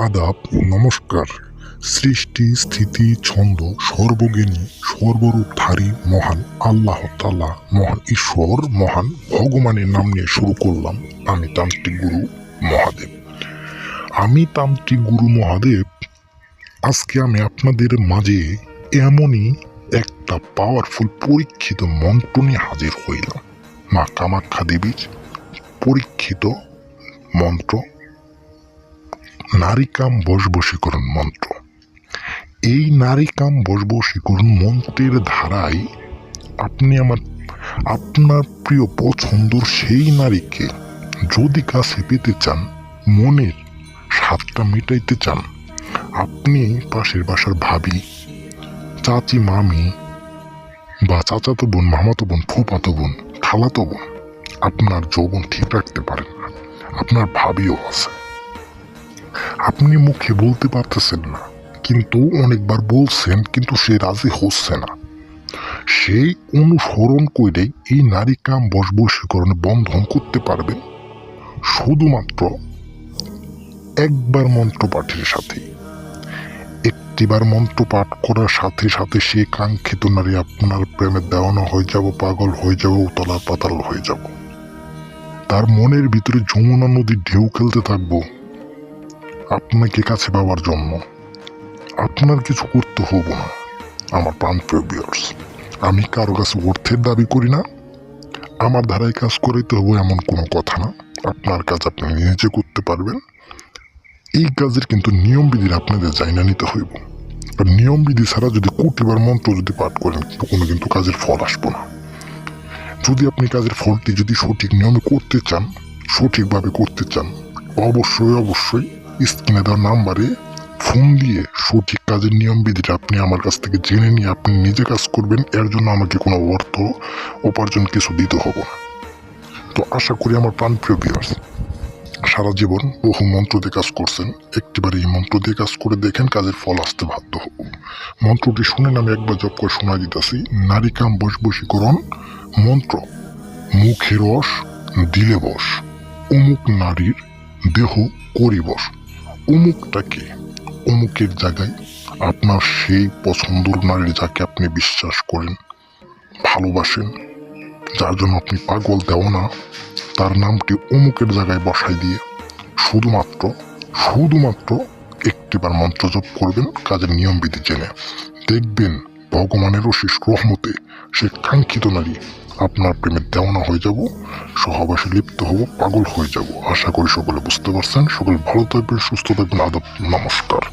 আদাব, নমস্কার। সৃষ্টি, স্থিতি, ছন্দ, সর্বজ্ঞানী, সর্বরূপধারী মহান আল্লাহ তাআলা, মহান ঈশ্বর, মহান ভগবানের নাম নিয়ে শুরু করলাম আমি তান্ত্রিক গুরু মহাদেব। আজকে আমি আপনাদের মাঝে এমনই একটা পাওয়ারফুল পরীক্ষিত মন্ত্র নিয়ে হাজির হইলাম। মা কামাখ্যা দেবীর পরীক্ষিত মন্ত্র, নারীকাম বশবশীকরণ মন্ত্র। এই নারীকাম বশবশীকরণ মন্ত্রের ধারায় আপনি আপনার প্রিয় পছন্দর সেই নারীকে যদি কাছে পেতে চান, মনের স্বাদটা মেটাইতে চান, আপনি পাশের বাসার ভাবি, চাচি, মামি বা চাচাতো বোন, মামাতো বোন, ফুফাতো বোন, খালাতো বোন, আপনার যৌবন ঠিক রাখতে পারেন না, আপনার ভাবিও আছে, আপনি মুখে বলতে পারতেছেন না, কিন্তু অনেকবার বলছেন, কিন্তু সে রাজি হচ্ছে না। সেই অনুসরণ করেই এই নারীকাম বশবশীকরণ বন্ধন করতে পারবেন শুধুমাত্র একবার মন্ত্র পাঠের সাথে। একটিবার মন্ত্র পাঠ করার সাথে সাথে সে কাঙ্ক্ষিত নারী আপনার প্রেমে দেওয়ানো হয়ে যাব, পাগল হয়ে যাব, উতলা পাতাল হয়ে যাব। তার মনের ভিতরে যমুনা নদীর ঢেউ খেলতে থাকবো আপনাকে কাছে পাওয়ার জন্য। আপনার কিছু করতে হবো না। আমার প্রাণপ্রিয় ভিউয়ার্স, আমি কারো কাছে অর্থের দাবি করি না, আমার ধারায় কাজ করাইতে হবো এমন কোনো কথা না। আপনার কাজ আপনি নিজে করতে পারবেন। এই কাজের কিন্তু নিয়মবিধি আপনাদের জানা নিতে হইব। আর নিয়মবিধি ছাড়া যদি কোটিবার মন্ত্র যদি পাঠ করেন, কোনো কিন্তু কাজের ফল আসবো না। যদি আপনি কাজের ফলটি যদি সঠিক নিয়মে করতে চান, সঠিকভাবে করতে চান, অবশ্যই স্ক্রিনে দেওয়া নাম্বারে ফোন দিয়ে সঠিক কাজের নিয়মবিধিটা আপনি আমার কাছ থেকে জেনে নিয়ে আপনি নিজে কাজ করবেন। এর জন্য আমাকে কোনো অর্থ উপার্জন কিছু দিতে হবে না। তো আশা করি আমার প্রাণপ্রিয় ভিউয়ার্স, সারা জীবন বহু মন্ত্র দিয়ে কাজ করছেন, একটিবার এই মন্ত্র দিয়ে কাজ করে দেখেন, কাজের ফল আসতে বাধ্য হব। মন্ত্রটি শুনেন, আমি একবার জপ করে শোনা দিতেছি। নারীকাম বশবশীকরণ মন্ত্র। মুখে রস দিলে বস, অমুক নারীর দেহ করি বস। অমুকটাকে, অমুকের জায়গায় আপনার সেই পছন্দের নারীর, যাকে আপনি বিশ্বাস করেন, ভালোবাসেন, যার জন্য আপনি পাগল দেওয়া, তার নামটি অমুকের জায়গায় বসাই দিয়ে শুধুমাত্র একটিবার মন্ত্র জপ করবেন, কাজের নিয়মবিধি জেনে। দেখবেন ভগবানের অশেষ রহমতে সে কাঙ্ক্ষিত নারী আপনার প্রেমে দেওয়ানা হয়ে যাব, সহবাসে লিপ্ত হব, পাগল হয়ে যাব। আশা করি সকলে বুঝতে পারছেন। সকলে ভালো থাকবেন, সুস্থ থাকবেন। আদব, নমস্কার।